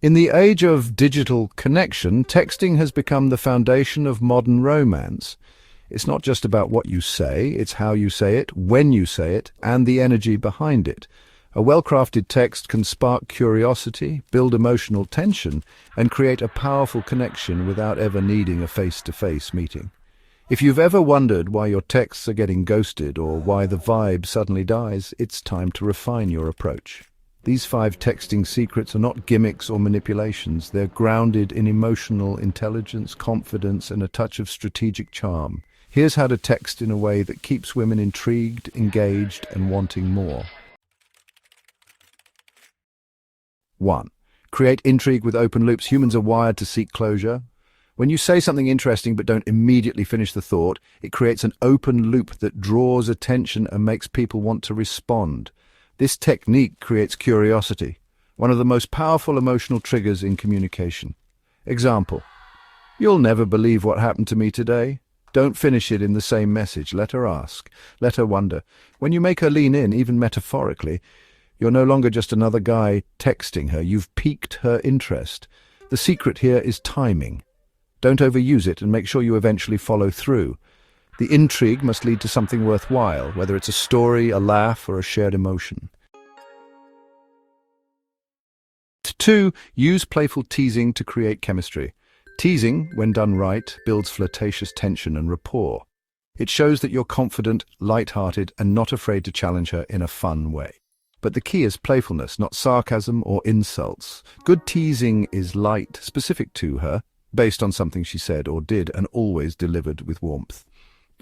In the age of digital connection, texting has become the foundation of modern romance. It's not just about what you say, it's how you say it, when you say it, and the energy behind it. A well-crafted text can spark curiosity, build emotional tension, and create a powerful connection without ever needing a face-to-face meeting. If you've ever wondered why your texts are getting ghosted or why the vibe suddenly dies, it's time to refine your approach. These 5 texting secrets are not gimmicks or manipulations. They're grounded in emotional intelligence, confidence, and a touch of strategic charm. Here's how to text in a way that keeps women intrigued, engaged, and wanting more. 1. Create intrigue with open loops. Humans are wired to seek closure. When you say something interesting but don't immediately finish the thought, it creates an open loop that draws attention and makes people want to respond. This technique creates curiosity, one of the most powerful emotional triggers in communication. Example: "You'll never believe what happened to me today." Don't finish it in the same message. Let her ask. Let her wonder. When you make her lean in, even metaphorically, you're no longer just another guy texting her. You've piqued her interest. The secret here is timing. Don't overuse it and make sure you eventually follow through. The intrigue must lead to something worthwhile, whether it's a story, a laugh, or a shared emotion. 2. Use playful teasing to create chemistry. Teasing, when done right, builds flirtatious tension and rapport. It shows that you're confident, light-hearted, and not afraid to challenge her in a fun way. But the key is playfulness, not sarcasm or insults. Good teasing is light, specific to her, based on something she said or did, and always delivered with warmth.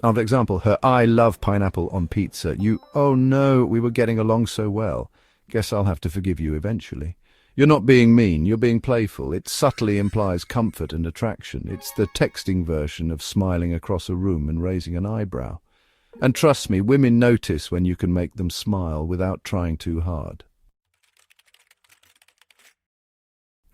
Another example, her "I love pineapple on pizza." You, "Oh no, we were getting along so well. Guess I'll have to forgive you eventually." You're not being mean, you're being playful. It subtly implies comfort and attraction. It's the texting version of smiling across a room and raising an eyebrow. And trust me, women notice when you can make them smile without trying too hard.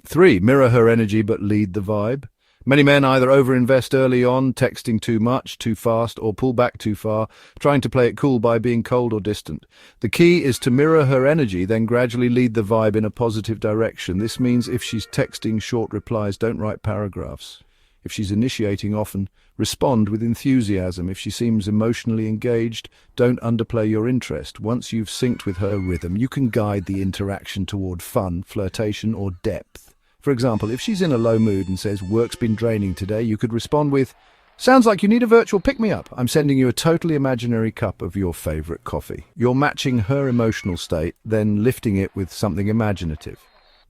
3. Mirror her energy but lead the vibe. Many men either overinvest early on, texting too much, too fast, or pull back too far, trying to play it cool by being cold or distant. The key is to mirror her energy, then gradually lead the vibe in a positive direction. This means if she's texting short replies, don't write paragraphs. If she's initiating often, respond with enthusiasm. If she seems emotionally engaged, don't underplay your interest. Once you've synced with her rhythm, you can guide the interaction toward fun, flirtation, or depth. For example, if she's in a low mood and says, "Work's been draining today," you could respond with, "Sounds like you need a virtual pick-me-up. I'm sending you a totally imaginary cup of your favorite coffee." You're matching her emotional state, then lifting it with something imaginative.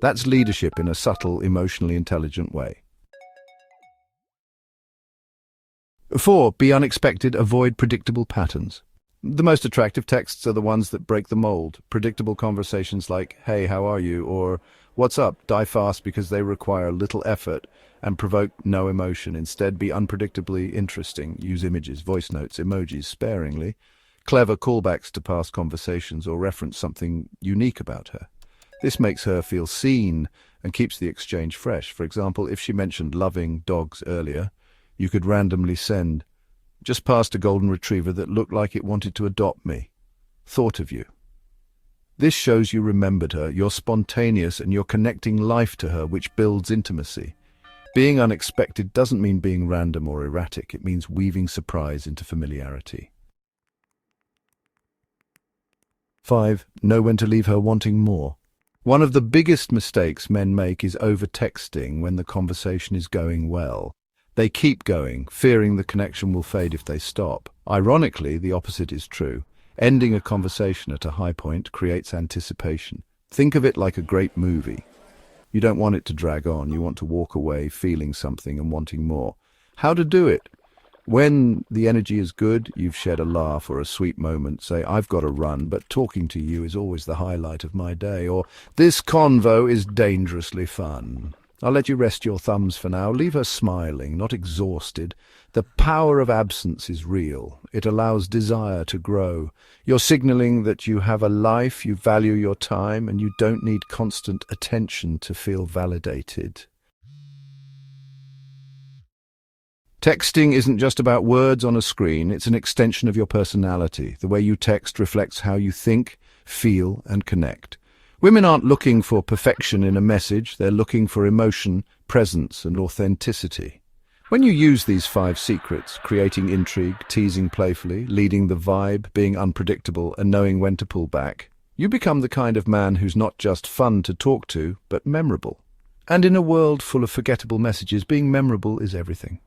That's leadership in a subtle, emotionally intelligent way. 4. Be unexpected. Avoid predictable patterns. The most attractive texts are the ones that break the mold. Predictable conversations like, "Hey, how are you?" or "What's up?" die fast because they require little effort and provoke no emotion. Instead, be unpredictably interesting. Use images, voice notes, emojis sparingly. Clever callbacks to past conversations or reference something unique about her. This makes her feel seen and keeps the exchange fresh. For example, if she mentioned loving dogs earlier, you could randomly send, "Just passed a golden retriever that looked like it wanted to adopt me. Thought of you." This shows you remembered her, you're spontaneous, and you're connecting life to her, which builds intimacy. Being unexpected doesn't mean being random or erratic. It means weaving surprise into familiarity. 5. Know when to leave her wanting more. One of the biggest mistakes men make is over-texting when the conversation is going well. They keep going, fearing the connection will fade if they stop. Ironically, the opposite is true. Ending a conversation at a high point creates anticipation. Think of it like a great movie. You don't want it to drag on. You want to walk away feeling something and wanting more. How to do it? When the energy is good, you've shared a laugh or a sweet moment. Say, "I've got to run, but talking to you is always the highlight of my day." Or, "This convo is dangerously fun." I'll let you rest your thumbs for now. Leave her smiling, not exhausted. The power of absence is real. It allows desire to grow. You're signaling that you have a life, you value your time, and you don't need constant attention to feel validated. Texting isn't just about words on a screen. It's an extension of your personality. The way you text reflects how you think, feel, and connect. Women aren't looking for perfection in a message, they're looking for emotion, presence, and authenticity. When you use these 5 secrets, creating intrigue, teasing playfully, leading the vibe, being unpredictable, and knowing when to pull back, you become the kind of man who's not just fun to talk to, but memorable. And in a world full of forgettable messages, being memorable is everything.